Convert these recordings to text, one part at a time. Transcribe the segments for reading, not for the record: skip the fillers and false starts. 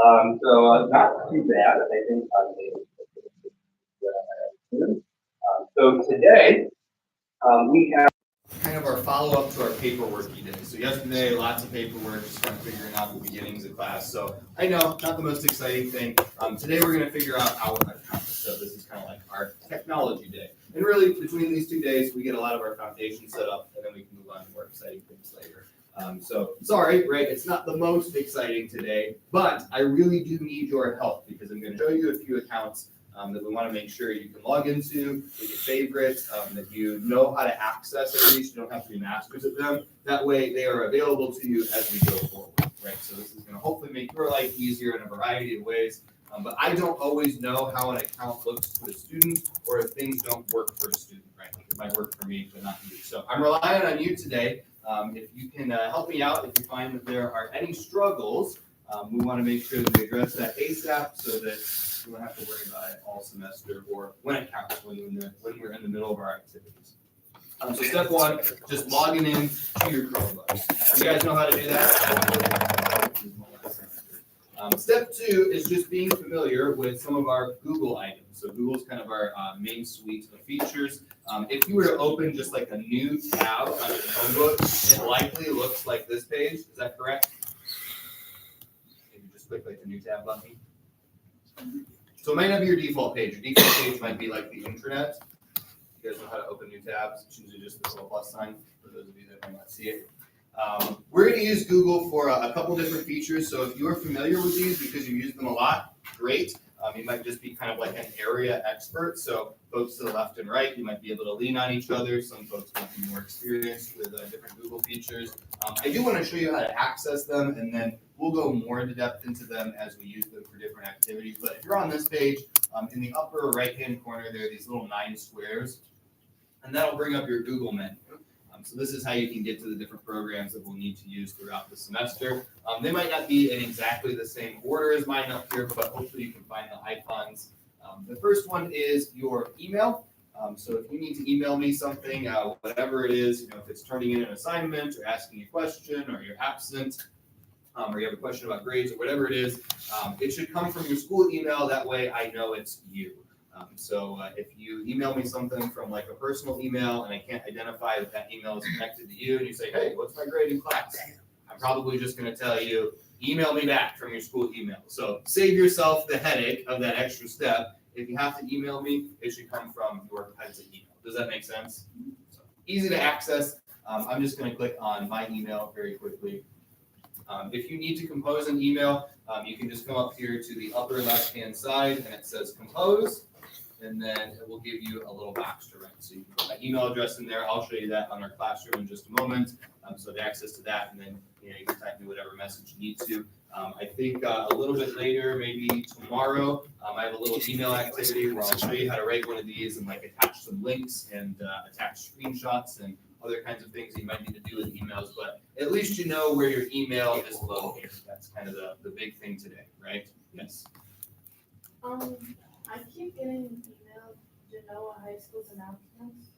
Not too bad, I think. So today we have kind of our follow-up to our paperworky day. So yesterday, lots of paperwork, just kind of figuring out the beginnings of class. So I know, not the most exciting thing. Today we're going to figure out our account. So this is kind of like our technology day. And really, between these 2 days, we get a lot of our foundation set up, and then we can move on to more exciting things later. So sorry, right? It's not the most exciting today, but I really do need your help because I'm going to show you a few accounts that we want to make sure you can log into with your favorites, that you know how to access at least. You don't have to be masters at them. That way they are available to you as we go forward, right? So this is going to hopefully make your life easier in a variety of ways. But I don't always know how an account looks to a student or if things don't work for a student, right? Like it might work for me, but not you. So I'm relying on you today. If you can help me out, if you find that there are any struggles, we want to make sure that we address that ASAP so that you don't have to worry about it all semester or when it counts, when we're in the middle of our activities. So step one, just logging in to your Chromebooks. You guys know how to do that? Step two is just being familiar with some of our Google items. So Google's kind of our main suite of features. If you were to open just like a new tab on your Chromebook, it likely looks like this page. Is that correct? Maybe just click like the new tab button. So it might not be your default page. Your default page might be like the intranet. You guys know how to open new tabs. It's usually just this little plus sign for those of you that might not see it. We're going to use Google for a couple different features. So if you are familiar with these because you use them a lot, great. You might just be kind of like an area expert. So folks to the left and right, you might be able to lean on each other. Some folks might be more experienced with different Google features. I do want to show you how to access them, and then we'll go more into depth into them as we use them for different activities. But if you're on this page, in the upper right-hand corner, there are these little 9 squares, and that'll bring up your Google menu. So this is how you can get to the different programs that we'll need to use throughout the semester. They might not be in exactly the same order as mine up here, but hopefully you can find the icons. The first one is your email. So if you need to email me something, whatever it is, if it's turning in an assignment or asking a question or you're absent, or you have a question about grades or whatever it is, it should come from your school email. That way I know it's you. So if you email me something from like a personal email and I can't identify that that email is connected to you and you say, hey, what's my grade in class? I'm probably just going to tell you, email me back from your school email. So save yourself the headache of that extra step. If you have to email me, it should come from your Pt.2 email. Does that make sense? So easy to access. I'm just going to click on my email very quickly. If you need to compose an email, you can just come up here to the upper left-hand side and it says compose. And then it will give you a little box to write. So you can put my email address in there. I'll show you that on our classroom in just a moment. So the access to that, and then you can type me whatever message you need to. I think a little bit later, maybe tomorrow, I have a little email activity where I'll show you how to write one of these and like attach some links and attach screenshots and other kinds of things you might need to do with emails. But at least you know where your email is located. That's kind of the big thing today, right? Yes. I keep getting emailed Genoa High School's announcements.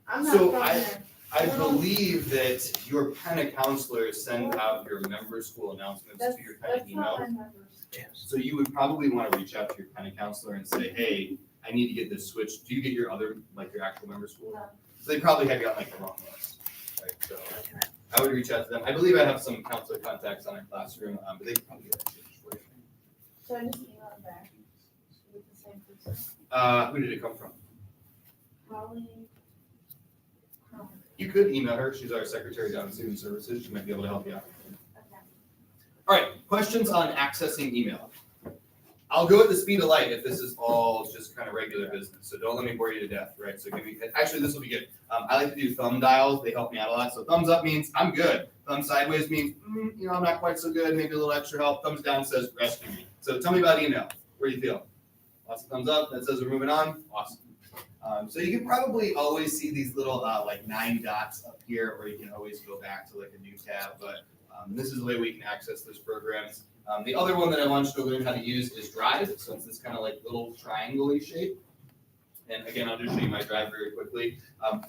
I'm not So from there. I believe that your Pt.2 counselors send out your member school announcements to your Pt.2 email. Not my members. So you would probably want to reach out to your Pt.2 counselor and say, hey, I need to get this switched. Do you get your other, like your actual member school? No. So they probably have you on like the wrong list, right? So I would reach out to them. I believe I have some counselor contacts on our classroom, but they can probably get that changed for you. So I just email them back with the same person. Who did it come from? Holly. You could email her. She's our secretary down in Student Services. She might be able to help you out. Okay. All right, questions on accessing email. I'll go at the speed of light if this is all just kind of regular business. So don't let me bore you to death, right? So give me, actually, this will be good. I like to do thumb dials. They help me out a lot. So thumbs up means I'm good. Thumb sideways means, I'm not quite so good. Maybe a little extra help. Thumbs down says rescue me. So tell me about email. Where do you feel? Lots of thumbs up. That says we're moving on. Awesome. So you can probably always see these little like 9 dots up here, or you can always go back to like a new tab. But this is the way we can access those programs. The other one that I want you to learn how to use is Drive. So it's this kind of like little triangle-y shape. And again, I'll just show you my drive very quickly.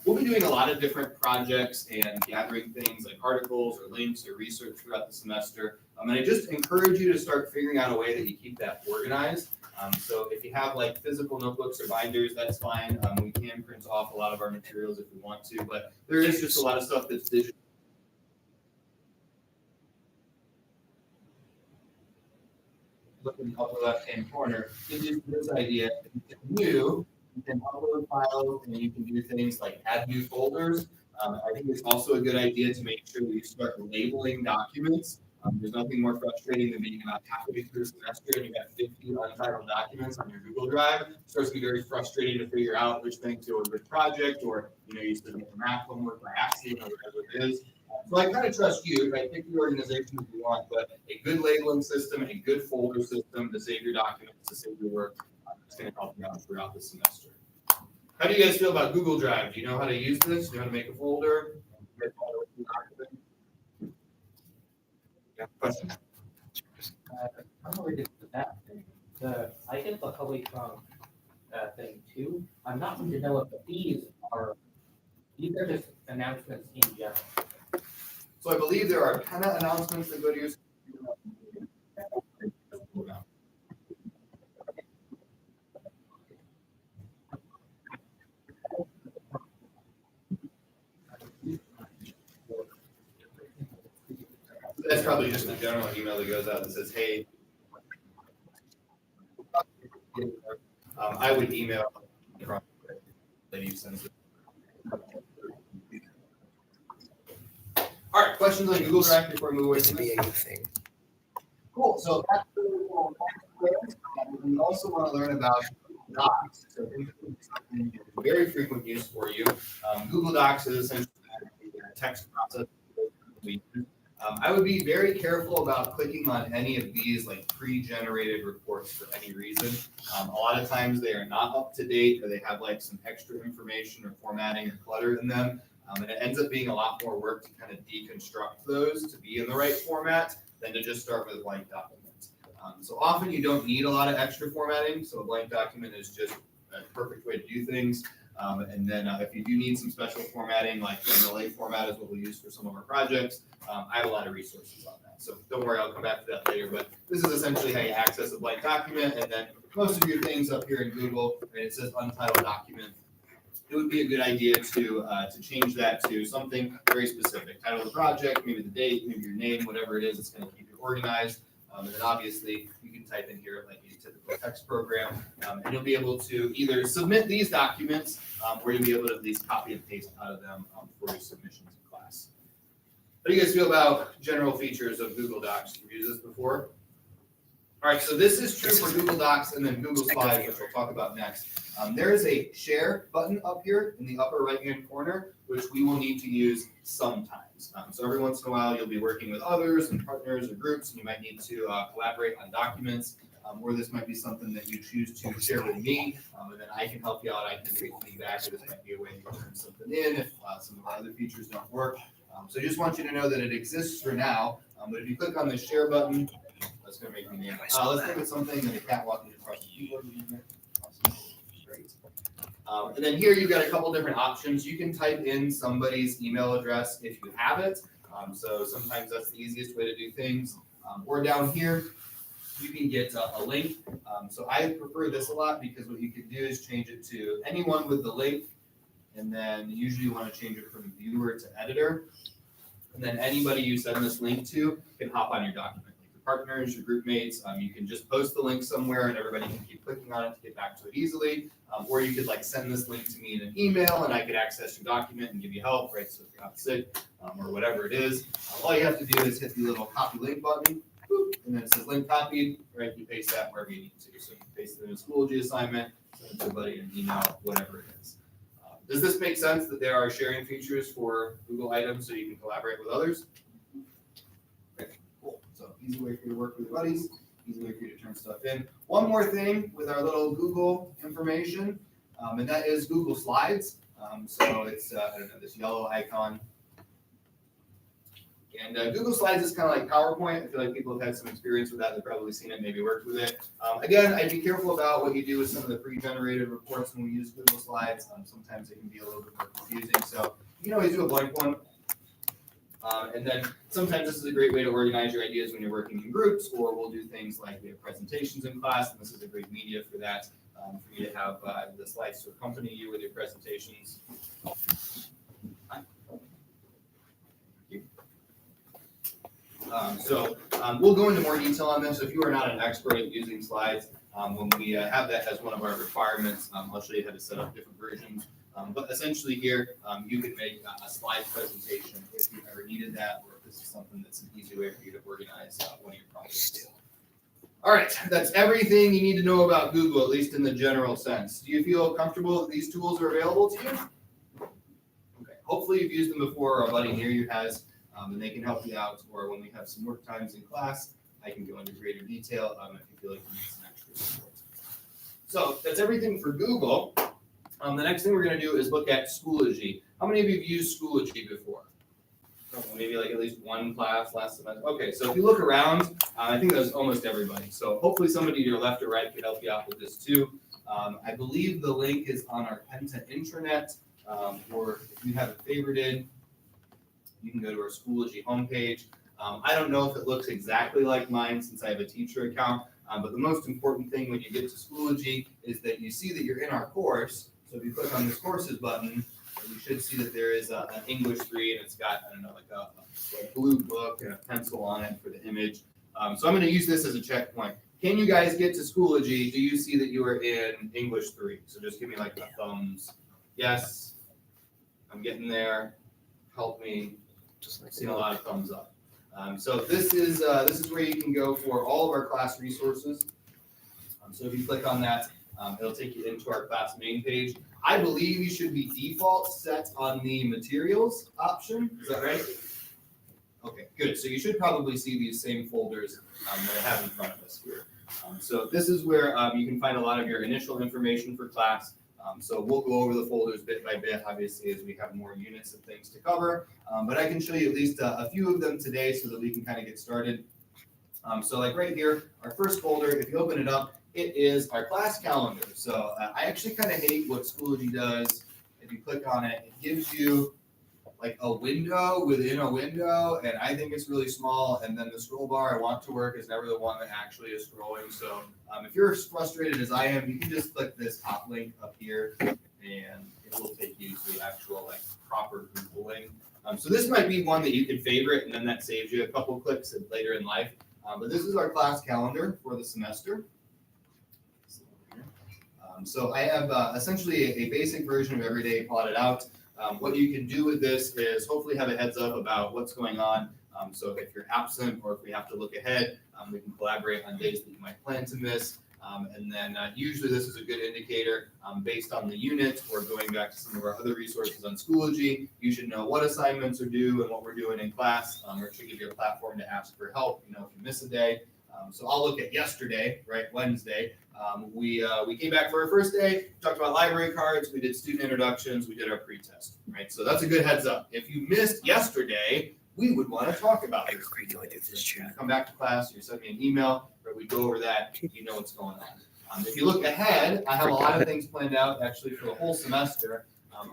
We'll be doing a lot of different projects and gathering things like articles or links or research throughout the semester. And I just encourage you to start figuring out a way that you keep that organized. So if you have like physical notebooks or binders, that's fine. We can print off a lot of our materials if we want to, but there is just a lot of stuff that's digital. Look in the upper left-hand corner, gives you this idea. You can upload files and you can do things like add new folders. I think it's also a good idea to make sure that you start labeling documents. There's nothing more frustrating than being about halfway through the semester and you've got 50 untitled documents on your Google Drive. It starts to be very frustrating to figure out which things go with which project, or you submit the math homework by accident or whatever it is. So I kind of trust you, right? Pick the organization if you want, but a good labeling system, a good folder system to save your documents, to save your work, it's going to help you out throughout the semester. How do you guys feel about Google Drive? Do you know how to use this? Do you know how to make a folder? Yeah, question? I'm really good with that thing. I get the Holy Trunk thing too. I'm not going to know if these are just announcements in general. So I believe there are kind of announcements that go to your. That's probably just a general email that goes out that says, hey, I would email that you send. All right, questions on Google Drive before we move away from this? Anything. Cool. So that's really cool. We also want to learn about Docs. So very frequent use for you. Google Docs is essentially a text process. I would be very careful about clicking on any of these like pre-generated reports for any reason. A lot of times they are not up to date, or they have like some extra information or formatting or clutter in them. And it ends up being a lot more work to kind of deconstruct those to be in the right format than to just start with a blank document. So often you don't need a lot of extra formatting, so a blank document is just a perfect way to do things. And then if you do need some special formatting, like the MLA format is what we use for some of our projects, I have a lot of resources on that. So don't worry, I'll come back to that later. But this is essentially how you access a blank document, and then most of your things up here in Google, and it says untitled document. It would be a good idea to change that to something very specific. Title of the project, maybe the date, maybe your name, whatever it is, it's going to keep you organized. And then obviously you can type in here like a typical text program, and you'll be able to either submit these documents or you'll be able to at least copy and paste out of them for your submissions in class. How do you guys feel about general features of Google Docs? You've used this before? All right, so this is true for Google Docs and then Google Slides, which we'll talk about next. There is a share button up here in the upper right-hand corner, which we will need to use sometimes. So every once in a while, you'll be working with others and partners or groups, and you might need to collaborate on documents, or this might be something that you choose to share with me, and then I can help you out. I can read feedback, or this might be a way to turn something in if some of our other features don't work. So I just want you to know that it exists for now, but if you click on the share button, that's going to make me name. Let's think of something that a cat walking across the keyboard. Great. And then here you've got a couple different options. You can type in somebody's email address if you have it. So sometimes that's the easiest way to do things. Or down here, you can get a link. So I prefer this a lot because what you can do is change it to anyone with the link. And then usually you want to change it from viewer to editor. And then anybody you send this link to can hop on your document. Partners, your group mates, you can just post the link somewhere and everybody can keep clicking on it to get back to it easily. Or you could like send this link to me in an email and I could access your document and give you help, right? So if you're not sick or whatever it is, all you have to do is hit the little copy link button, boop, and then it says link copied, right? You paste that wherever you need to. So you can paste it in a Schoology assignment, send it to somebody in an email, whatever it is. Does this make sense that there are sharing features for Google items so you can collaborate with others? So easy way for you to work with your buddies, easy way for you to turn stuff in. One more thing with our little Google information, and that is Google Slides. So it's, I don't know, this yellow icon. And Google Slides is kind of like PowerPoint. I feel like people have had some experience with that. They've probably seen it, maybe worked with it. Again, I'd be careful about what you do with some of the pre-generated reports when we use Google Slides. Sometimes it can be a little bit more confusing. So you can always do a blank one. And then sometimes this is a great way to organize your ideas when you're working in groups, or we'll do things like we have presentations in class, and this is a great media for that, for you to have the slides to accompany you with your presentations. We'll go into more detail on this. If you are not an expert at using slides, when we have that as one of our requirements, I'll show you how to set up different versions. But essentially here, you can make a slide presentation if you ever needed that, or if this is something that's an easy way for you to organize one of your projects. All right, that's everything you need to know about Google, at least in the general sense. Do you feel comfortable that these tools are available to you? Okay, hopefully you've used them before, or a buddy near you has, and they can help you out, or when we have some work times in class, I can go into greater detail if you feel like you need some extra support. So that's everything for Google. The next thing we're going to do is look at Schoology. How many of you have used Schoology before? Maybe like at least one class last semester. Okay, so if you look around, I think that's almost everybody. So hopefully somebody to your left or right could help you out with this too. I believe the link is on our Penta intranet, or if you have it favorited, you can go to our Schoology homepage. I don't know if it looks exactly like mine since I have a teacher account, but the most important thing when you get to Schoology is that you see that you're in our course. So if you click on this courses button, you should see that there is an English 3, and it's got, I don't know, like a blue book and a pencil on it for the image. So I'm going to use this as a checkpoint. Can you guys get to Schoology? Do you see that you are in English 3? So just give me like a thumbs. Yes, I'm getting there. Help me. Just like seeing a lot of thumbs up. So this is where you can go for all of our class resources. So if you click on that, it'll take you into our class main page. I believe you should be default set on the materials option. Is that right? Okay, good. So you should probably see these same folders that I have in front of us here. So this is where you can find a lot of your initial information for class. So we'll go over the folders bit by bit, obviously, as we have more units and things to cover. But I can show you at least a few of them today so that we can kind of get started. So like right here, our first folder, if you open it up, it is our class calendar. So I actually kind of hate what Schoology does. If you click on it, it gives you like a window within a window, and I think it's really small. And then the scroll bar I want to work is never the one that actually is scrolling. So if you're as frustrated as I am, you can just click this hot link up here, and it will take you to the actual like proper Google link. So this might be one that you can favorite, and then that saves you a couple clicks later in life. But this is our class calendar for the semester. So I have essentially a basic version of every day plotted out. What you can do with this is hopefully have a heads up about what's going on. So if you're absent or if we have to look ahead, we can collaborate on days that you might plan to miss. And then usually this is a good indicator based on the unit or going back to some of our other resources on Schoology. You should know what assignments are due and what we're doing in class, or it should give you a platform to ask for help, if you miss a day. So I'll look at yesterday, right, Wednesday. We came back for our first day, talked about library cards, we did student introductions, we did our pre-test, right? So that's a good heads up. If you missed yesterday, we would want to talk about this. You come back to class, you send me an email, or we go over that, you know what's going on. If you look ahead, I have a lot of things planned out actually for the whole semester.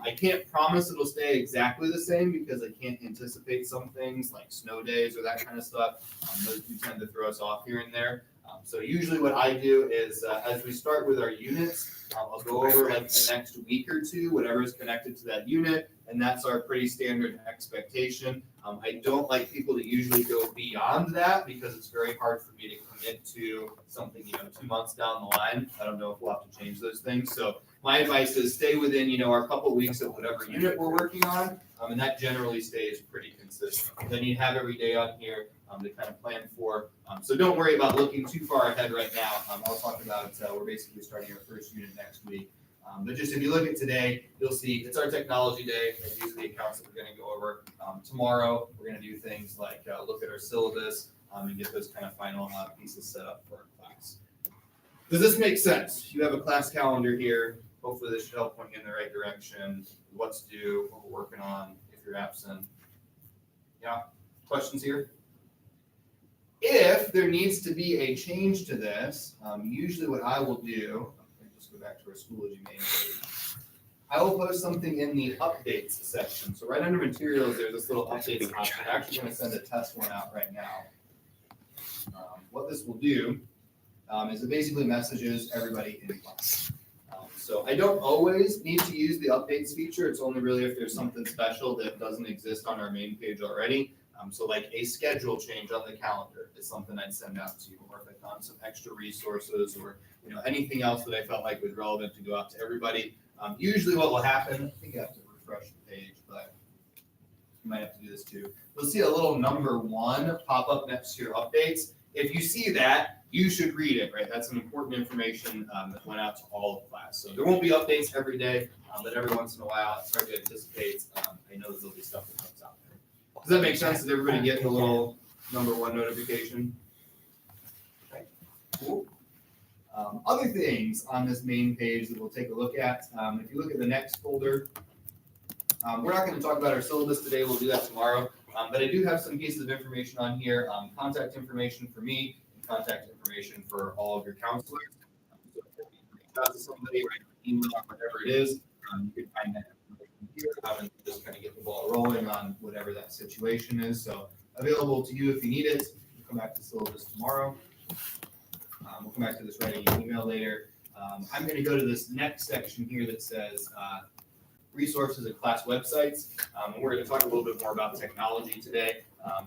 I can't promise it'll stay exactly the same because I can't anticipate some things like snow days or that kind of stuff. Those do tend to throw us off here and there. So usually what I do is as we start with our units, I'll go over like the next week or two, whatever is connected to that unit, and that's our pretty standard expectation. I don't like people to usually go beyond that because it's very hard for me to commit to something, 2 months down the line. I don't know if we'll have to change those things. So my advice is stay within, our couple weeks of whatever unit we're working on, and that generally stays pretty consistent. Then you have every day on here to kind of plan for. So don't worry about looking too far ahead right now. I'll talk about we're basically starting our first unit next week. But just if you look at today, you'll see it's our technology day. These are the accounts that we're going to go over. Tomorrow, we're going to do things like look at our syllabus and get those kind of final pieces set up for our class. Does this make sense? You have a class calendar here. Hopefully this should help point you in the right direction. What's due, what we're working on if you're absent. Yeah. questions here? If there needs to be a change to this, usually what I will do, let me just go back to our Schoology main page. I will post something in the updates section. So right under materials, there's this little updates option. I'm actually going to send a test one out right now. What this will do is it basically messages everybody in class. So I don't always need to use the updates feature. It's only really if there's something special that doesn't exist on our main page already. So like a schedule change on the calendar is something I'd send out to you, or if I found some extra resources, or anything else that I felt like was relevant to go out to everybody. Usually what will happen, I think I have to refresh the page, but you might have to do this too. You'll see a little number 1 pop up next to your updates. If you see that, you should read it, right? That's some important information that went out to all of class. So there won't be updates every day, but every once in a while, it's hard to anticipate. I know there'll be stuff that comes out there. Does that make sense? Does everybody get the little number 1 notification? Okay, cool. Other things on this main page that we'll take a look at. If you look at the next folder, we're not going to talk about our syllabus today. We'll do that tomorrow. But I do have some pieces of information on here, contact information for me, and contact information for all of your counselors. So if you reach out to somebody, write an email, or whatever it is, you can find that information here and just kind of get the ball rolling on whatever that situation is. So available to you if you need it. We'll come back to syllabus tomorrow. We'll come back to this writing an email later. I'm going to go to this next section here that says resources and class websites. We're going to talk a little bit more about technology today,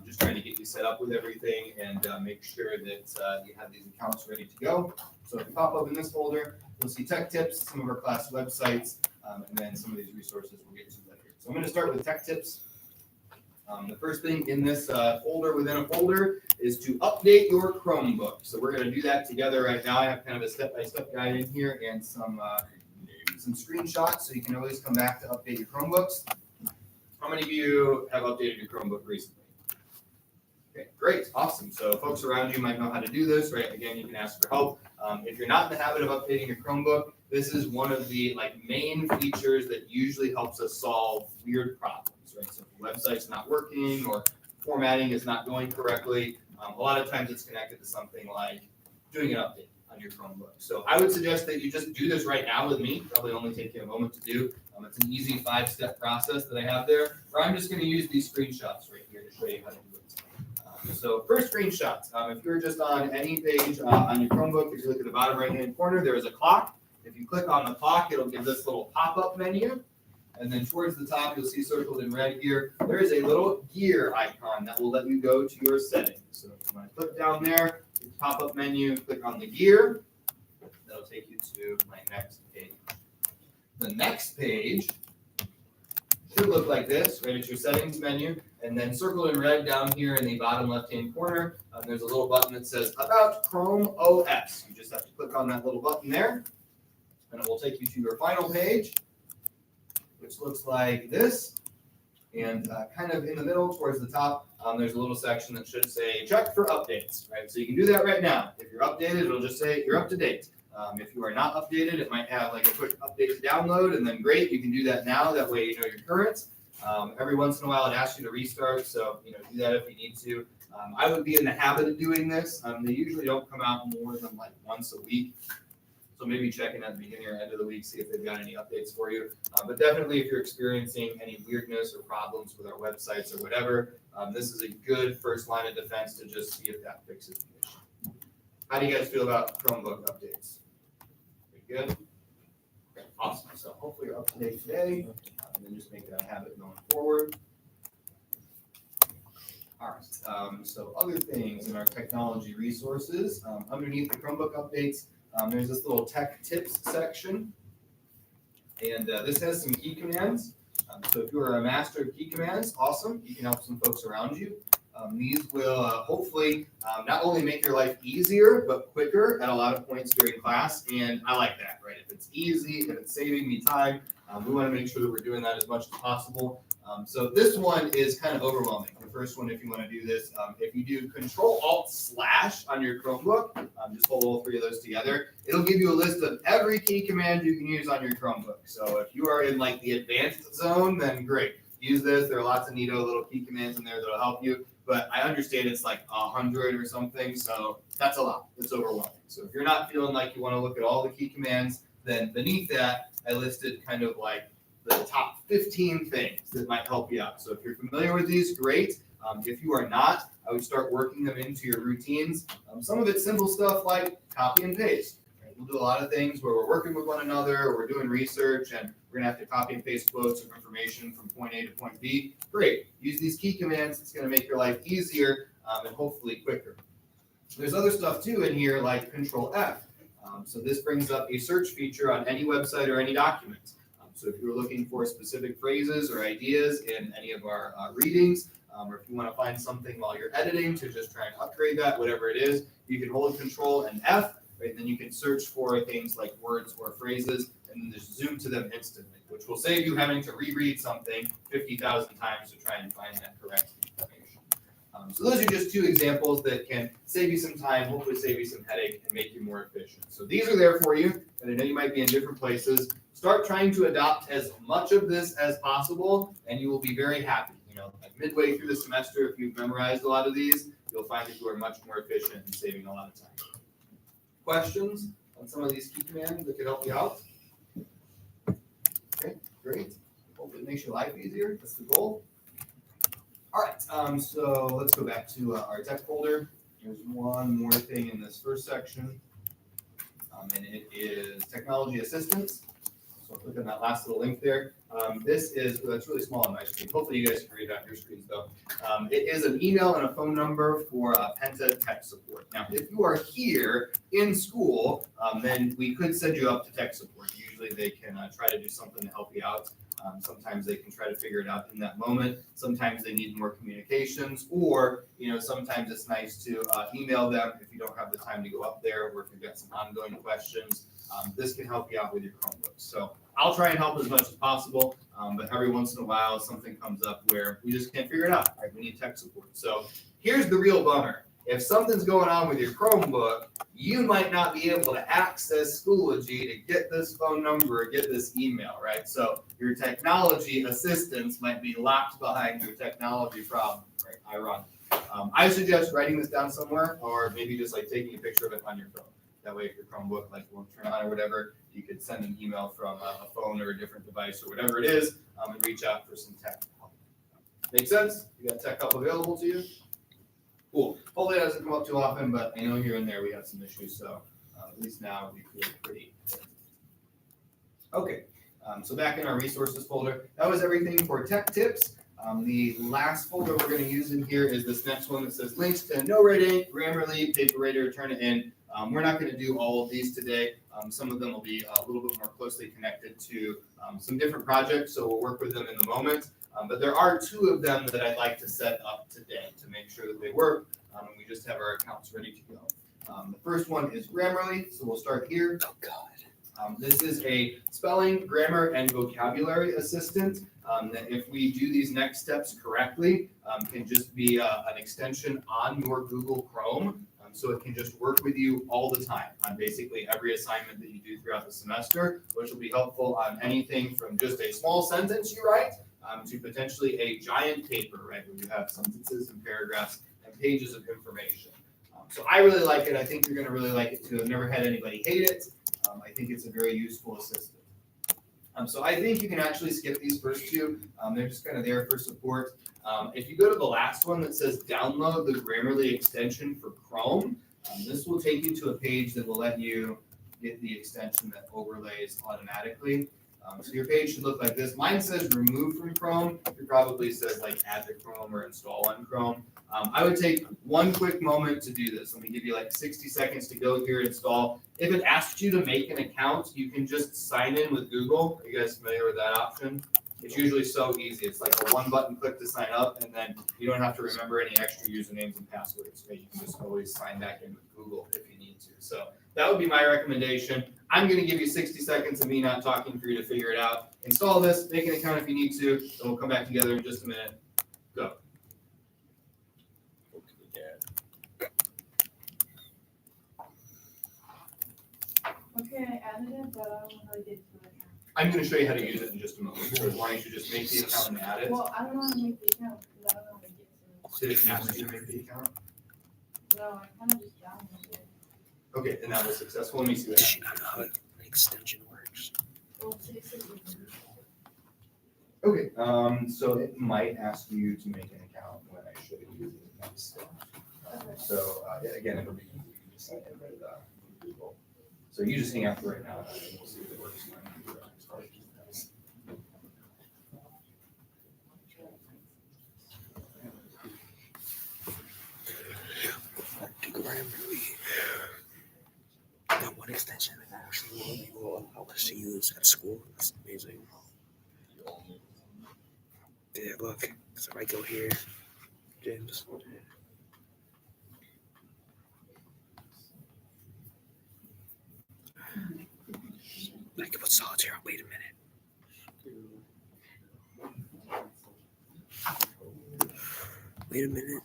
just trying to get you set up with everything and make sure that you have these accounts ready to go. So if you pop up in this folder, you'll see tech tips, some of our class websites, and then some of these resources we'll get to later. So I'm going to start with tech tips. The first thing in this folder within a folder is to update your Chromebook. So we're going to do that together right now. I have kind of a step-by-step guide in here and some screenshots, so you can always come back to update your Chromebooks. How many of you have updated your Chromebook recently? Okay, great, awesome. So folks around you might know how to do this, right? Again, you can ask for help. If you're not in the habit of updating your Chromebook, this is one of the main features that usually helps us solve weird problems, right? So if the website's not working or formatting is not going correctly, a lot of times it's connected to something like doing an update on your Chromebook. So I would suggest that you just do this right now with me. Probably only take you a moment to do. It's an easy 5-step process that I have there, where I'm just going to use these screenshots right here to show you how to do it. So first screenshot, if you're just on any page on your Chromebook, if you look at the bottom right-hand corner, there is a clock. If you click on the clock, it'll give this little pop-up menu. And then towards the top, you'll see circled in red here, there is a little gear icon that will let you go to your settings. So if you want to click down there, pop-up menu, click on the gear. That'll take you to my next page. The next page should look like this, right? It's your settings menu, and then circled in red down here in the bottom left-hand corner, there's a little button that says About Chrome OS. You just have to click on that little button there, and it will take you to your final page, which looks like this. And kind of in the middle, towards the top, there's a little section that should say check for updates, right? So you can do that right now. If you're updated, it'll just say you're up to date. If you are not updated, it might have like a quick update to download, and then great, you can do that now. That way you know you're current. Every once in a while, it asks you to restart, so do that if you need to. I would be in the habit of doing this. They usually don't come out more than like once a week. So maybe check in at the beginning or end of the week, see if they've got any updates for you. But definitely if you're experiencing any weirdness or problems with our websites or whatever, this is a good first line of defense to just see if that fixes the issue. How do you guys feel about Chromebook updates? Pretty good? Okay, awesome. So hopefully you're up to date today, and then just make that a habit going forward. All right, so other things in our technology resources, underneath the Chromebook updates, there's this little tech tips section, and this has some key commands. So if you are a master of key commands, awesome. You can help some folks around you. These will hopefully not only make your life easier, but quicker at a lot of points during class. And I like that, right? If it's easy, if it's saving me time, we want to make sure that we're doing that as much as possible. So this one is kind of overwhelming. The first one, if you want to do this, if you do Control-Alt// on your Chromebook, just hold all three of those together, it'll give you a list of every key command you can use on your Chromebook. So if you are in like the advanced zone, then great. Use this. There are lots of neato little key commands in there that'll help you. but I understand it's like 100 or something, so that's a lot. It's overwhelming. So if you're not feeling like you want to look at all the key commands, then beneath that, I listed kind of like the top 15 things that might help you out. So if you're familiar with these, great. If you are not, I would start working them into your routines. Some of it's simple stuff like copy and paste. Right? We'll do a lot of things where we're working with one another, or we're doing research, and we're gonna have to copy and paste quotes of information from point A to point B. Great. Use these key commands. It's gonna make your life easier and hopefully quicker. There's other stuff too in here like Control F. So this brings up a search feature on any website or any document. So if you're looking for specific phrases or ideas in any of our readings, or if you want to find something while you're editing to just try and upgrade that, whatever it is, you can hold Control and F, right? And then you can search for things like words or phrases, and then just zoom to them instantly, which will save you having to reread something 50,000 times to try and find that correct information. So those are just two examples that can save you some time, hopefully save you some headache, and make you more efficient. So these are there for you, and I know you might be in different places. Start trying to adopt as much of this as possible, and you will be very happy. Like midway through the semester, if you've memorized a lot of these, you'll find that you are much more efficient and saving a lot of time. Questions on some of these key commands that could help you out? Okay, great. Hopefully it makes your life easier. That's the goal. All right, so let's go back to our tech folder. There's one more thing in this first section, and it is technology assistance. So click on that last little link there. This is, that's really small on my screen. Hopefully you guys can read it on your screens though. It is an email and a phone number for Pt.2 tech support. Now, if you are here in school, then we could send you up to tech support. Usually they can try to do something to help you out. Sometimes they can try to figure it out in that moment. Sometimes they need more communications, or sometimes it's nice to email them if you don't have the time to go up there, or if you've got some ongoing questions. This can help you out with your Chromebooks. So I'll try and help as much as possible, but every once in a while something comes up where we just can't figure it out. Right? We need tech support. So here's the real bummer. If something's going on with your Chromebook, you might not be able to access Schoology to get this phone number or get this email, right? So your technology assistance might be locked behind your technology problem, right? Ironic. I suggest writing this down somewhere, or maybe just like taking a picture of it on your phone. That way, if your Chromebook won't turn on or whatever, you could send an email from a phone or a different device or whatever it is, and reach out for some tech help. Make sense? You got tech help available to you? Cool. Hopefully it doesn't come up too often, but I know here and there we have some issues, so at least now we feel pretty good. Okay, so back in our resources folder, that was everything for tech tips. The last folder we're going to use in here is this next one that says links to NoWriting, Grammarly, PaperWriter, Turnitin. We're not going to do all of these today. Some of them will be a little bit more closely connected to some different projects, so we'll work with them in the moment. But there are two of them that I'd like to set up today to make sure that they work, and we just have our accounts ready to go. The first one is Grammarly, so we'll start here. Oh, God. This is a spelling, grammar, and vocabulary assistant that if we do these next steps correctly, can just be an extension on your Google Chrome. So it can just work with you all the time on basically every assignment that you do throughout the semester, which will be helpful on anything from just a small sentence you write to potentially a giant paper, right, where you have sentences and paragraphs and pages of information. So I really like it. I think you're going to really like it too. I've never had anybody hate it. I think it's a very useful assistant. So I think you can actually skip these first two. They're just kind of there for support. If you go to the last one that says download the Grammarly extension for Chrome, this will take you to a page that will let you get the extension that overlays automatically. So your page should look like this. Mine says remove from Chrome. It probably says like add to Chrome or install on Chrome. I would take one quick moment to do this. Let me give you like 60 seconds to go here and install. If it asks you to make an account, you can just sign in with Google. Are you guys familiar with that option? It's usually so easy. It's like a one button click to sign up, and then you don't have to remember any extra usernames and passwords. You can just always sign back in with Google if you need to. So that would be my recommendation. I'm going to give you 60 seconds of me not talking for you to figure it out. Install this, make an account if you need to, and we'll come back together in just a minute. Go. Okay, I added it, but I don't know how to get to it. I'm going to show you how to use it in just a moment. So why don't you just make the account and add it? Well, I don't know how to make the account, because I don't know how to get to it. Did it ask you to make the account? No, I kind of just downloaded it. Okay, and that was successful. Let me see what Does she happened. not know how an extension works? Well, it says it. Okay, so it might ask you to make an account when I show you the next step. So, again, it'll be easy to just sign in with Google. So you just hang out for right now, and we'll see if it works. Grammarly. That one extension is actually what will allow us to use at school. That's amazing. Yeah, look. So I go here, James. I can put solitaire. Wait a minute. Wait a minute.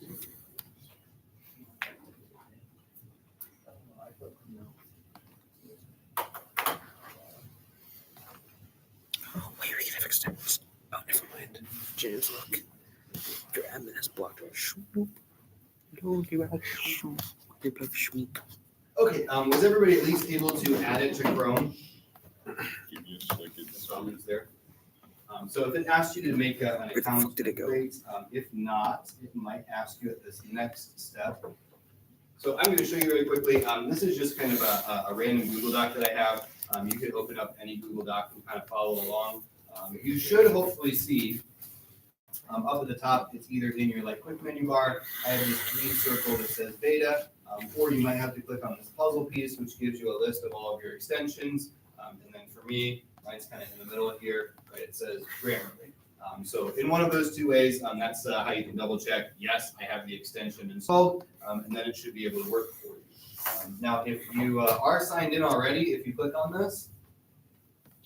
Oh, wait, we can have extensions. Oh, never mind. James, look. Your admin has blocked our swoop. No, you are swoop. You block swoop. Okay, was everybody at least able to add it to Chrome? It's there. So if it asks you to make an Where the account, fuck did it go? great. If not, it might ask you at this next step. So I'm going to show you really quickly. This is just kind of a random Google Doc that I have. You can open up any Google Doc and kind of follow along. You should hopefully see up at the top, it's either in your quick menu bar. I have this green circle that says beta, or you might have to click on this puzzle piece, which gives you a list of all of your extensions. And then for me, mine's kind of in the middle here, right? It says Grammarly. So in one of those two ways, that's how you can double check, yes, I have the extension installed, and then it should be able to work for you. Now, if you are signed in already, if you click on this,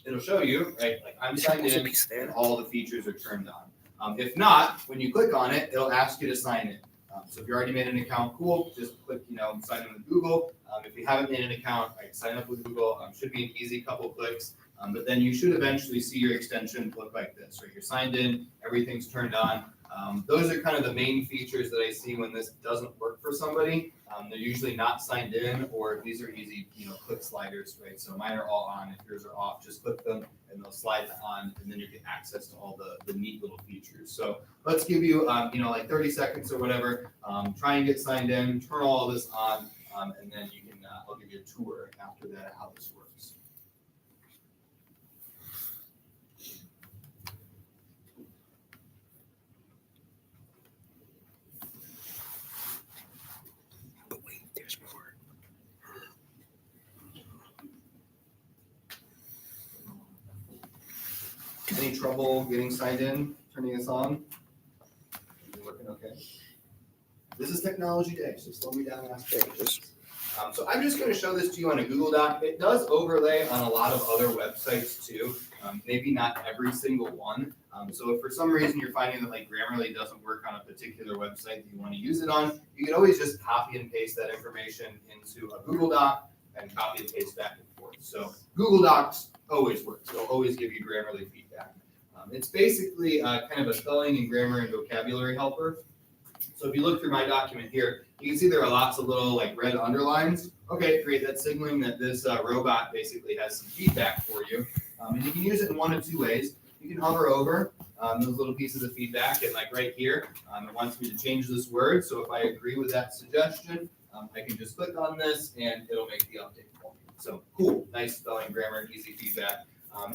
it'll show you, right, like I'm signed in and all the features are turned on. If not, when you click on it, it'll ask you to sign in. So if you already made an account, cool, just click, sign in with Google. If you haven't made an account, right, sign up with Google. Should be an easy couple clicks. But then you should eventually see your extension look like this, right? You're signed in, everything's turned on. Those are kind of the main features that I see when this doesn't work for somebody. They're usually not signed in, or these are easy, click sliders, right? So mine are all on. If yours are off, just click them and they'll slide on, and then you get access to all the neat little features. So let's give you, 30 seconds or whatever. Try and get signed in, turn all this on, and then you can, I'll give you a tour after that how this works. But wait, there's more. Any trouble getting signed in, turning this on? You're working okay? This is technology day, so slow me down and ask questions. So I'm just going to show this to you on a Google Doc. It does overlay on a lot of other websites too, maybe not every single one. So if for some reason you're finding that Grammarly doesn't work on a particular website that you want to use it on, you can always just copy and paste that information into a Google Doc and copy and paste back and forth. So Google Docs always works. It'll always give you Grammarly feedback. It's basically kind of a spelling and grammar and vocabulary helper. So if you look through my document here, you can see there are lots of little red underlines. Okay, great. That's signaling that this robot basically has some feedback for you. And you can use it in one of two ways. You can hover over those little pieces of feedback, and right here, it wants me to change this word. So if I agree with that suggestion, I can just click on this and it'll make the update for me. So cool, nice spelling, grammar, easy feedback.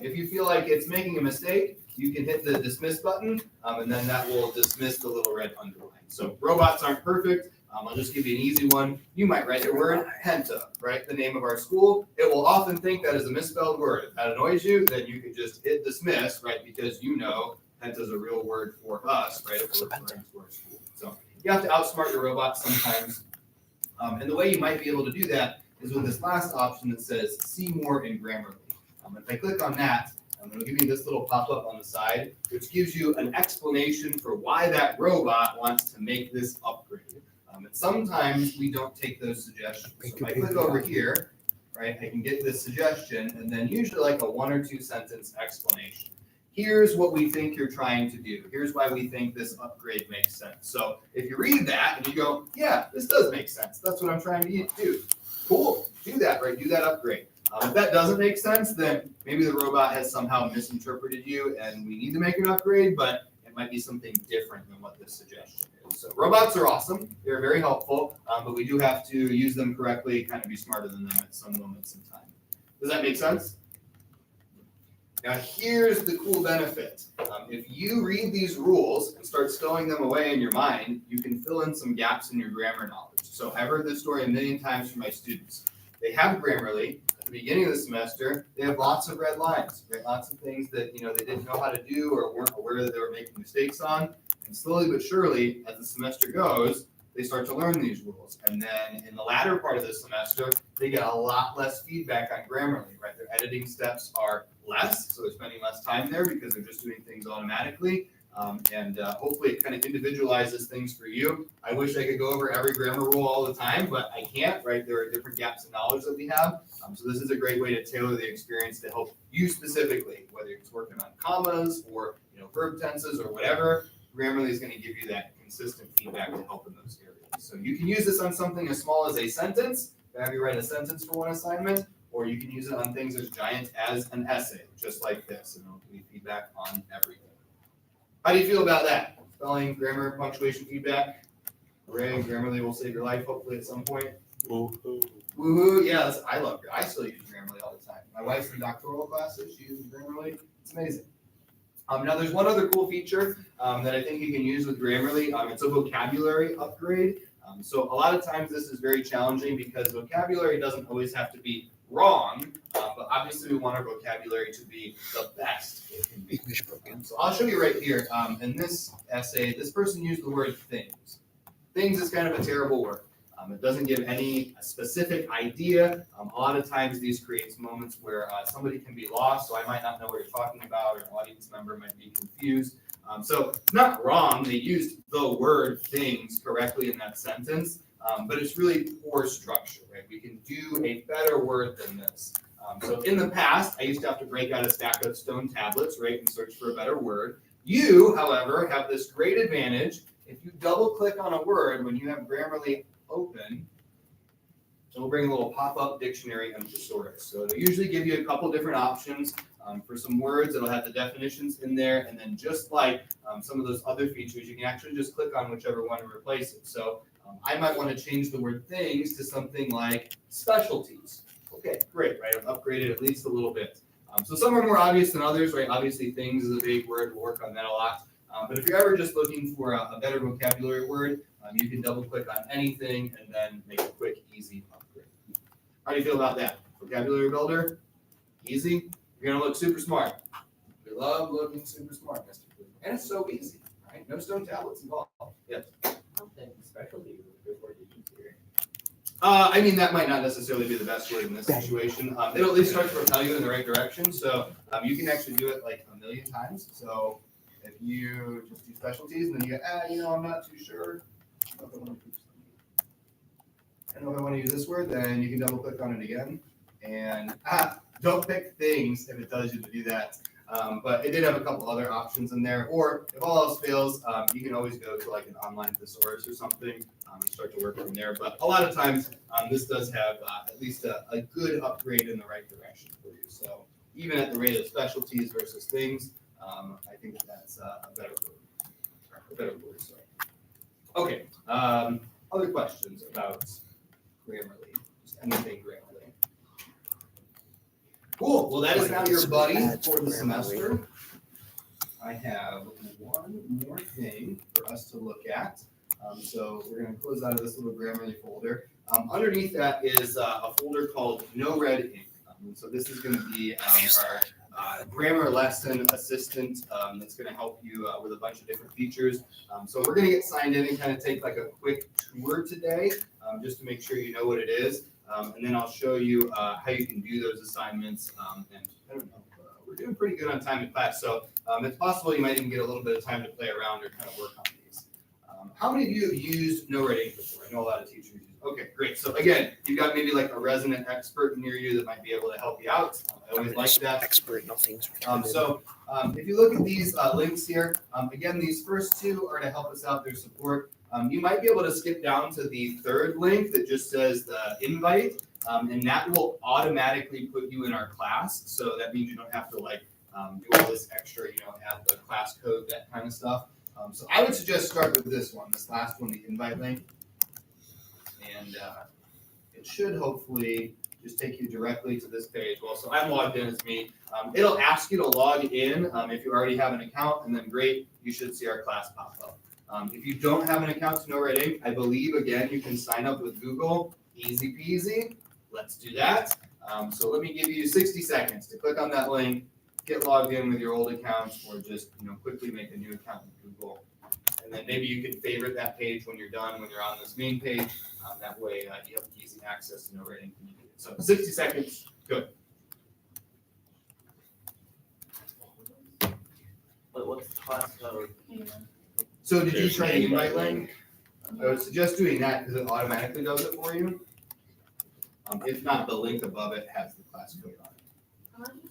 If you feel like it's making a mistake, you can hit the dismiss button, and then that will dismiss the little red underline. So robots aren't perfect. I'll just give you an easy one. You might write the word penta, right? The name of our school. It will often think that is a misspelled word. If that annoys you, then you can just hit dismiss, right? Because penta is a real word for us, right? If we're referring to our school. So you have to outsmart your robot sometimes. And the way you might be able to do that is with this last option that says see more in Grammarly. If I click on that, it'll give me this little pop-up on the side, which gives you an explanation for why that robot wants to make this upgrade. And sometimes we don't take those suggestions. So if I click over here, right, I can get this suggestion, and then usually a 1 or 2 sentence explanation. here's what we think you're trying to do. Here's why we think this upgrade makes sense. So if you read that and you go, yeah, this does make sense. That's what I'm trying to do. Cool, do that, right? Do that upgrade. If that doesn't make sense, then maybe the robot has somehow misinterpreted you and we need to make an upgrade, but it might be something different than what this suggestion is. So robots are awesome. They're very helpful, but we do have to use them correctly, kind of be smarter than them at some moments in time. Does that make sense? Now here's the cool benefit. If you read these rules and start stowing them away in your mind, you can fill in some gaps in your grammar knowledge. So I've heard this story a million times from my students. They have Grammarly. At the beginning of the semester, they have lots of red lines, right? Lots of things that they didn't know how to do or weren't aware that they were making mistakes on. And slowly but surely, as the semester goes, they start to learn these rules. And then in the latter part of the semester, they get a lot less feedback on Grammarly, right? Their editing steps are less, so they're spending less time there because they're just doing things automatically. Hopefully it kind of individualizes things for you. I wish I could go over every grammar rule all the time, but I can't, right? There are different gaps in knowledge that we have. So this is a great way to tailor the experience to help you specifically, whether it's working on commas or verb tenses or whatever. Grammarly is going to give you that consistent feedback to help in those areas. So you can use this on something as small as a sentence, have you write a sentence for one assignment, or you can use it on things as giant as an essay, just like this, and it'll give you feedback on everything. How do you feel about that? Spelling, grammar, punctuation feedback. Hooray, Grammarly will save your life, hopefully, at some point. Woohoo. Woohoo, yeah, I love it. I still use Grammarly all the time. My wife's in doctoral classes, she uses Grammarly. It's amazing. Now, there's one other cool feature that I think you can use with Grammarly. It's a vocabulary upgrade. So a lot of times this is very challenging because vocabulary doesn't always have to be wrong, but obviously we want our vocabulary to be the best it can be. So I'll show you right here. In this essay, this person used the word things. Things is kind of a terrible word. It doesn't give any specific idea. A lot of times these creates moments where somebody can be lost, so I might not know what you're talking about, or an audience member might be confused. So it's not wrong. They used the word things correctly in that sentence, but it's really poor structure, right? We can do a better word than this. So in the past, I used to have to break out a stack of stone tablets, right, and search for a better word. You, however, have this great advantage. If you double click on a word when you have Grammarly open, it will bring a little pop-up dictionary and thesaurus. So it'll usually give you a couple different options. For some words, it'll have the definitions in there, and then just like some of those other features, you can actually just click on whichever one and replace it. So I might want to change the word things to something like specialties. Okay, great, right? I've upgraded at least a little bit. So some are more obvious than others, right? Obviously, things is a big word. We'll work on that a lot. But if you're ever just looking for a better vocabulary word, you can double click on anything and then make a quick, easy upgrade. How do you feel about that? Vocabulary builder? Easy? You're going to look super smart. We love looking super smart, Mr. Blue. And it's so easy, right? No stone tablets involved. Yes? Something specialty before you use here. I mean, that might not necessarily be the best word in this situation. It'll at least start to propel you in the right direction. So you can actually do it like a million times. So if you just do specialties and then you go, I'm not too sure. I don't know if I want to use this word, then you can double click on it again. And don't pick things if it tells you to do that. But it did have a couple other options in there. Or if all else fails, you can always go to like an online thesaurus or something and start to work from there. But a lot of times, this does have at least a good upgrade in the right direction for you. So even at the rate of specialties versus things, I think that's a better word. Sorry. Okay. Other questions about Grammarly? Just anything Grammarly. Cool. Well, that is now your buddy for the semester. I have one more thing for us to look at. So we're going to close out of this little Grammarly folder. Underneath that is a folder called No Red Ink. So this is going to be our grammar lesson assistant that's going to help you with a bunch of different features. So we're going to get signed in and kind of take like a quick tour today just to make sure you know what it is. And then I'll show you how you can do those assignments. And I don't know, we're doing pretty good on time in class. So it's possible you might even get a little bit of time to play around or kind of work on these. How many of you have used No Red Ink before? I know a lot of teachers use. Okay, great. So again, you've got maybe like a resident expert near you that might be able to help you out. I always like that. Expert in all things. If you look at these links here, again, these first two are to help us out, their support. You might be able to skip down to the third link that just says the invite, and that will automatically put you in our class. So that means you don't have to like do all this extra, add the class code, that kind of stuff. So I would suggest start with this one, this last one, the invite link. And it should hopefully just take you directly to this page. Well, so I'm logged in as me. It'll ask you to log in if you already have an account, and then great, you should see our class pop up. If you don't have an account to Know Red Ink, I believe, again, you can sign up with Google. Easy peasy. Let's do that. So let me give you 60 seconds to click on that link, get logged in with your old account, or just quickly make a new account with Google. And then maybe you can favorite that page when you're done, when you're on this main page. That way you have easy access to Know Red Ink when you need it. So 60 seconds, good. But what's the class code? So did you try the invite link? I would suggest doing that because it automatically does it for you. If not, the link above it has the class code on it.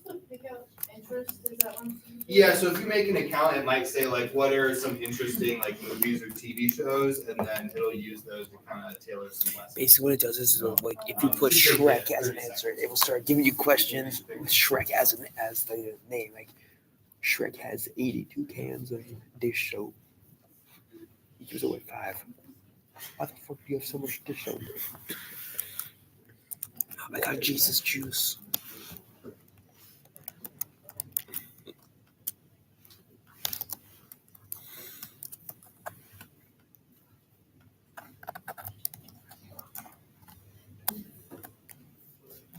Just pick out interest, is that one? Yeah, so if you make an account, it might say like, what are some interesting like movies or TV shows, and then it'll use those to kind of tailor some lessons. Basically, what it does is like if you put Shrek as an answer, it will start giving you questions with Shrek as the name. Like Shrek has 82 cans of dish soap. He gives away 5. Why the fuck do you have so much dish soap? I got Jesus juice.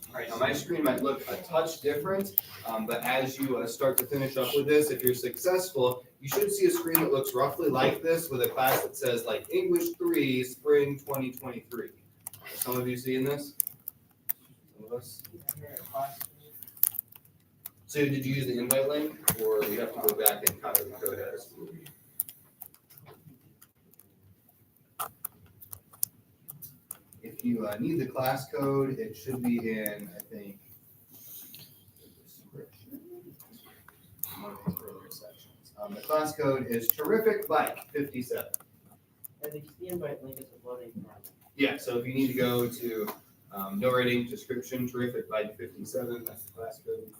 All right, now my screen might look a touch different, but as you start to finish up with this, if you're successful, you should see a screen that looks roughly like this with a class that says like English 3, Spring 2023. Are some of you seeing this? Some of us? So did you use the invite link, or you have to go back and copy the code as? If you need the class code, it should be in, I think, one of the earlier sections. The class code is Terrific Bike 57. And the invite link is a loading time. Yeah, so if you need to go to Know Red Ink description, Terrific Bike 57, that's the class code.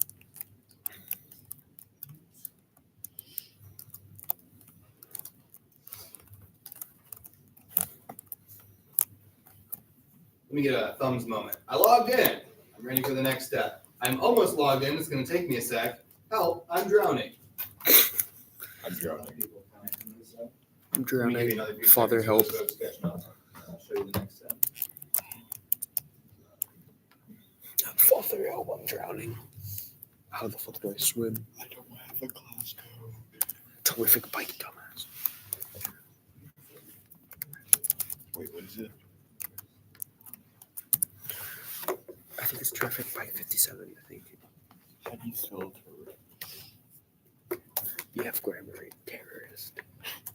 Let me get a thumbs moment. I logged in. I'm ready for the next step. I'm almost logged in. It's going to take me a sec. Help, I'm drowning. I'm drowning. I'm drowning. Father, help. I'll show you the next step. Father, help. I'm drowning. How the fuck do I swim? I don't have a class code. Terrific bike, dumbass. Wait, what is it? I think it's Terrific Bike 57, I think. How do you spell terrorist? You have grammar terrorist.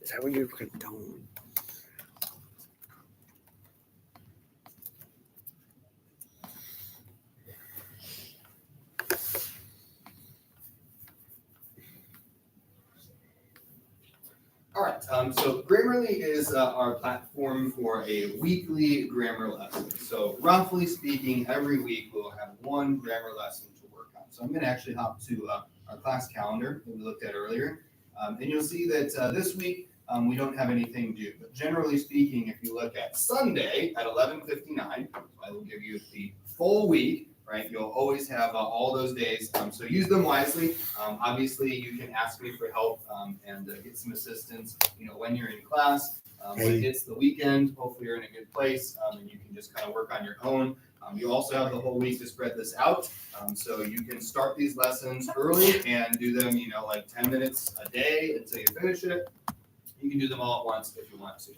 Is that what you're condone? All right, so Grammarly is our platform for a weekly grammar lesson. So roughly speaking, every week we'll have one grammar lesson to work on. So I'm going to actually hop to our class calendar that we looked at earlier. And you'll see that this week we don't have anything due. But generally speaking, if you look at Sunday at 11:59, I will give you the full week. Right, you'll always have all those days, so use them wisely. Obviously, you can ask me for help and get some assistance. When you're in class, when it's the weekend, hopefully you're in a good place and you can just kind of work on your own. You also have the whole week to spread this out, so you can start these lessons early and do them, like 10 minutes a day until you finish it. You can do them all at once if you want to.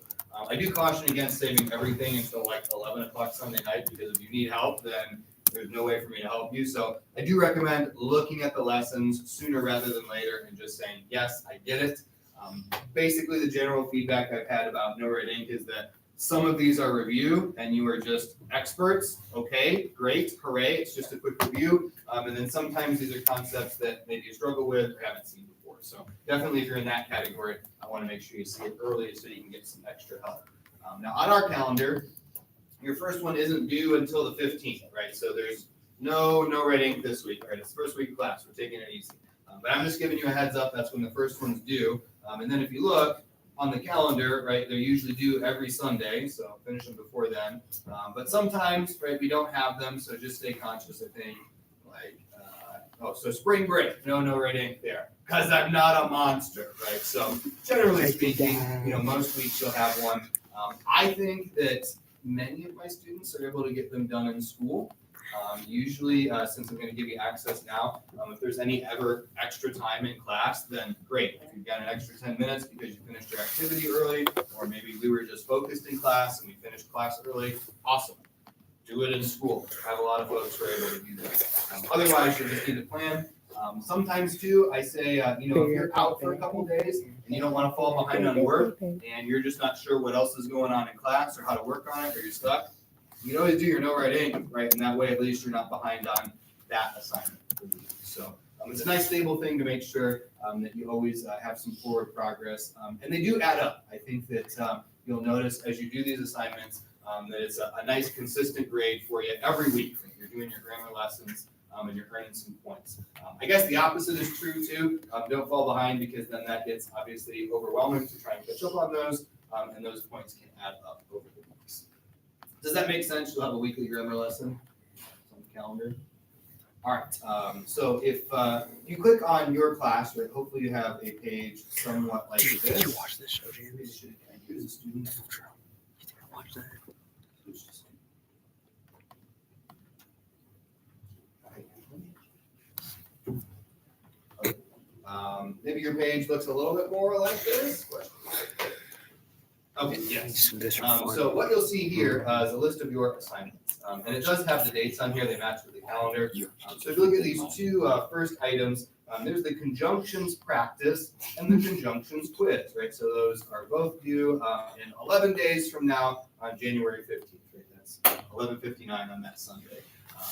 I do caution against saving everything until like 11 o'clock Sunday night, because if you need help, then there's no way for me to help you. So I do recommend looking at the lessons sooner rather than later and just saying, yes, I get it. Basically, the general feedback I've had about Know Red Ink is that Some of these are review and you are just experts. Okay, great, hooray, it's just a quick review. And then sometimes these are concepts that maybe you struggle with or haven't seen before. So definitely if you're in that category, I want to make sure you see it early so you can get some extra help. Now on our calendar, your first one isn't due until the 15th, right? So there's no red ink this week, right? It's the first week of class, we're taking it easy. But I'm just giving you a heads up, that's when the first one's due. And then if you look, on the calendar, right, they're usually due every Sunday, so finish them before then. But sometimes, right, we don't have them, so just stay conscious, I think. Like, so spring break, no red ink there, because I'm not a monster, right? So generally speaking, most weeks you'll have one. I think that many of my students are able to get them done in school. Usually, since I'm going to give you access now, if there's any ever extra time in class, then great. If you've got an extra 10 minutes because you finished your activity early, or maybe we were just focused in class and we finished class early, awesome. Do it in school. I have a lot of folks who are able to do that. Otherwise, you'll just need to plan. Sometimes too, I say, if you're out for a couple of days and you don't want to fall behind on work and you're just not sure what else is going on in class or how to work on it, or you're stuck, you can always do your no red ink, right? And that way, at least you're not behind on that assignment for the week. So it's a nice stable thing to make sure that you always have some forward progress. And they do add up. I think that you'll notice as you do these assignments that it's a nice consistent grade for you every week. You're doing your grammar lessons and you're earning some points. I guess the opposite is true too. Don't fall behind, because then that gets obviously overwhelming to try and catch up on those, and those points can add up over the weeks. Does that make sense? You'll have a weekly grammar lesson on the calendar. All right. So if you click on your class, right, hopefully you have a page somewhat like this. Did you watch this show, James? You as a student. You think I watched that? Maybe your page looks a little bit more like this. Okay, yes. So what you'll see here is a list of your assignments. And it does have the dates on here. They match with the calendar. So if you look at these two first items, there's the conjunctions practice and the conjunctions quiz, right? So those are both due in 11 days from now on January 15th, right? That's 11:59 on that Sunday.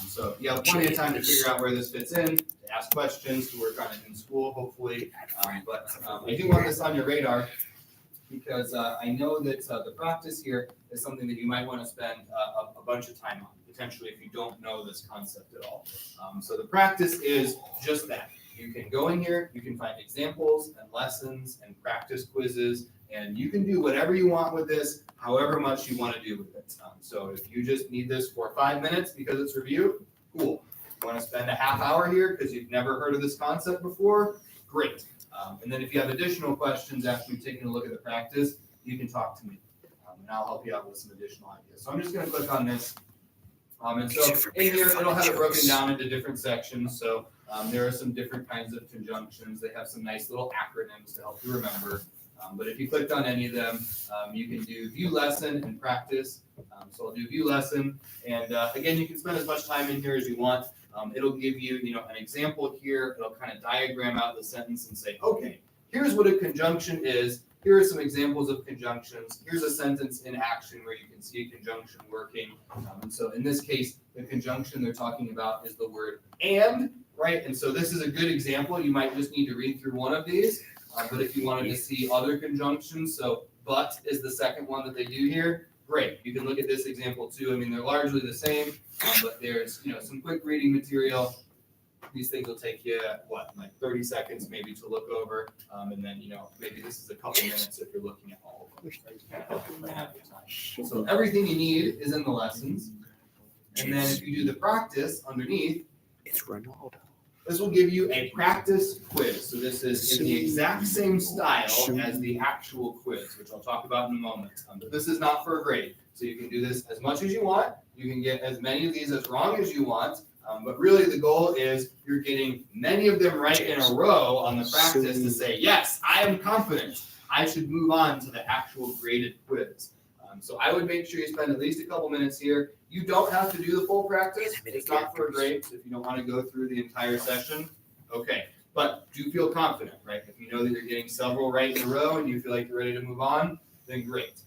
So you have plenty of time to figure out where this fits in, to ask questions, to work on it in school, hopefully. But I do want this on your radar, because I know that the practice here is something that you might want to spend a bunch of time on, potentially if you don't know this concept at all. So the practice is just that. You can go in here, you can find examples and lessons and practice quizzes, and you can do whatever you want with this, however much you want to do with it. So if you just need this for 5 minutes because it's review, cool. You want to spend a half hour here because you've never heard of this concept before, great. And then if you have additional questions after you've taken a look at the practice, you can talk to me, and I'll help you out with some additional ideas. So I'm just going to click on this. And so in here, it'll have it broken down into different sections. So there are some different kinds of conjunctions. They have some nice little acronyms to help you remember. But if you clicked on any of them, you can do view lesson and practice. So I'll do view lesson. And again, you can spend as much time in here as you want. It'll give you, an example here. It'll kind of diagram out the sentence and say, okay, here's what a conjunction is. Here are some examples of conjunctions. Here's a sentence in action where you can see a conjunction working. And so in this case, the conjunction they're talking about is the word and, right? And so this is a good example. You might just need to read through one of these. But if you wanted to see other conjunctions, so but is the second one that they do here, great. You can look at this example too. I mean, they're largely the same, but there's, some quick reading material. These things will take you, like 30 seconds maybe to look over. And then, maybe this is a couple minutes if you're looking at all of them. Right? You kind of have to plan out your time. So everything you need is in the lessons. And then if you do the practice underneath, it's Ronaldo. This will give you a practice quiz. So this is in the exact same style as the actual quiz, which I'll talk about in a moment. But this is not for a grade. So you can do this as much as you want. You can get as many of these as wrong as you want. But really the goal is you're getting many of them right in a row on the practice to say, yes, I am confident. I should move on to the actual graded quiz. So I would make sure you spend at least a couple minutes here. You don't have to do the full practice. It's not for a grade. So if you don't want to go through the entire session, okay. But do feel confident, right? If you know that you're getting several right in a row and you feel like you're ready to move on, then great.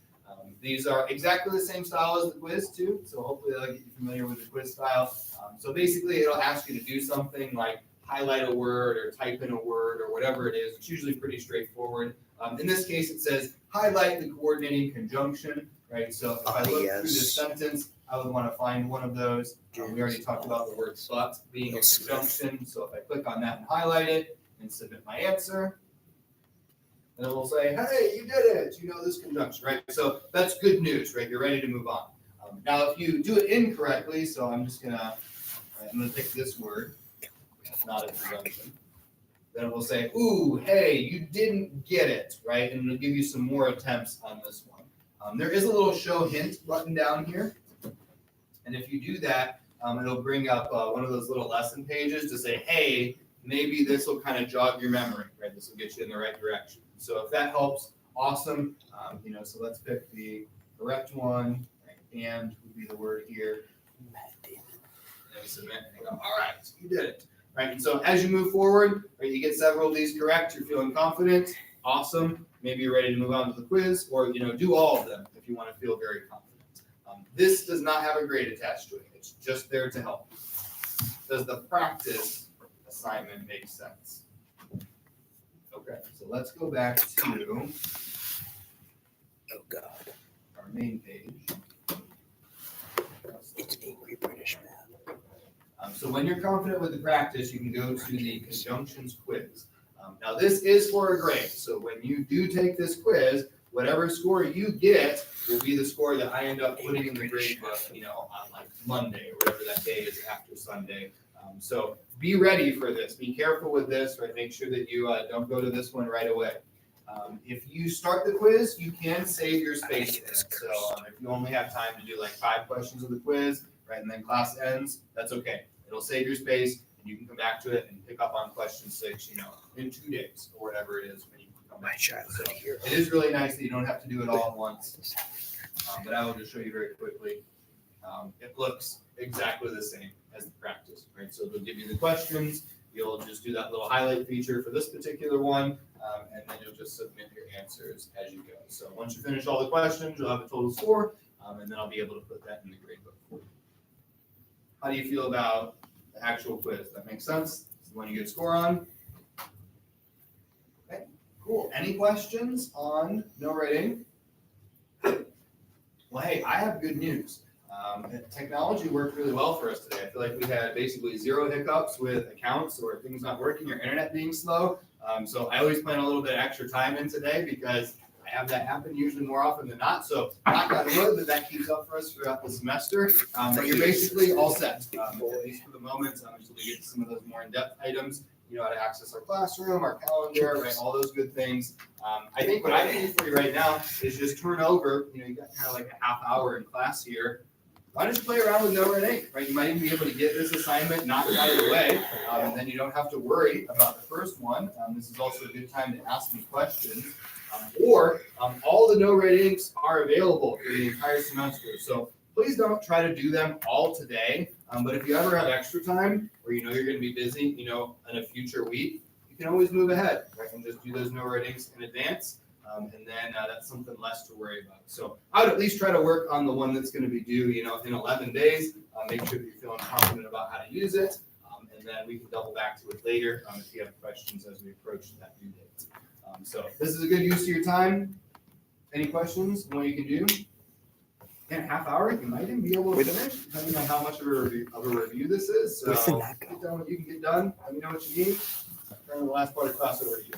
These are exactly the same style as the quiz too, so hopefully that'll get you familiar with the quiz style. So basically it'll ask you to do something like highlight a word or type in a word or whatever it is. It's usually pretty straightforward. In this case, it says highlight the coordinating conjunction, right? So if I look through this sentence, I would want to find one of those. We already talked about the word but being a conjunction. So if I click on that and highlight it and submit my answer, and it will say, hey, you did it. You know this conjunction, right? So that's good news, right? You're ready to move on. Now, if you do it incorrectly, so I'm gonna pick this word. It's not a conjunction. Then it will say, ooh, hey, you didn't get it, right? And it'll give you some more attempts on this one. There is a little show hint button down here. And if you do that, it'll bring up one of those little lesson pages to say, hey, maybe this will kind of jog your memory, right? This will get you in the right direction. So if that helps, awesome. So let's pick the correct one, right? And would be the word here. And submit and go, all right, you did it. Right, and so as you move forward, right, you get several of these correct, you're feeling confident, awesome. Maybe you're ready to move on to the quiz, or do all of them if you want to feel very confident. This does not have a grade attached to it. It's just there to help. Does the practice assignment make sense? Okay, so let's go back to our main page. It's angry British man. So when you're confident with the practice, you can go to the conjunctions quiz. Now this is for a grade. So when you do take this quiz, whatever score you get will be the score that I end up putting in the grade book, on like Monday or whatever that day is after Sunday. So be ready for this. Be careful with this, right? Make sure that you don't go to this one right away. If you start the quiz, you can save your space. So if you only have time to do like 5 questions of the quiz, right, and then class ends, that's okay. It'll save your space, and you can come back to it and pick up on question 6, in 2 days or whatever it is when you come back. So it is really nice that you don't have to do it all at once. But I will just show you very quickly. It looks exactly the same as the practice, right? So they'll give you the questions. You'll just do that little highlight feature for this particular one, and then you'll just submit your answers as you go. So once you finish all the questions, you'll have a total score, and then I'll be able to put that in the grade book for you. How do you feel about the actual quiz? That makes sense? It's the one you get a score on? Okay, cool. Any questions on no rating? Well, hey, I have good news. Technology worked really well for us today. I feel like we had basically 0 hiccups with accounts or things not working or internet being slow. So I always plan a little bit of extra time in today because I have that happen usually more often than not. So knock on wood that keeps up for us throughout the semester. But you're basically all set, at least for the moment, until we get to some of those more in-depth items. How to access our classroom, our calendar, right? All those good things. I think what I can do for you right now is just turn over. You got kind of like a half hour in class here. Why don't you play around with No Red Ink, right? You might even be able to get this assignment knocked out of the way, and then you don't have to worry about the first one. This is also a good time to ask me questions. All the No Red Inks are available for the entire semester. So please don't try to do them all today. But if you ever have extra time, or you're going to be busy, in a future week, you can always move ahead, right? And just do those No Red Inks in advance. And then that's something less to worry about. So I would at least try to work on the one that's going to be due, in 11 days. Make sure that you're feeling confident about how to use it. And then we can double back to it later if you have questions as we approach that due date. So this is a good use of your time. Any questions on what you can do? In a half hour, you might even be able to finish, depending on how much of a review this is. So get done what you can get done. Let me know what you need. Turn the last part of class over to you.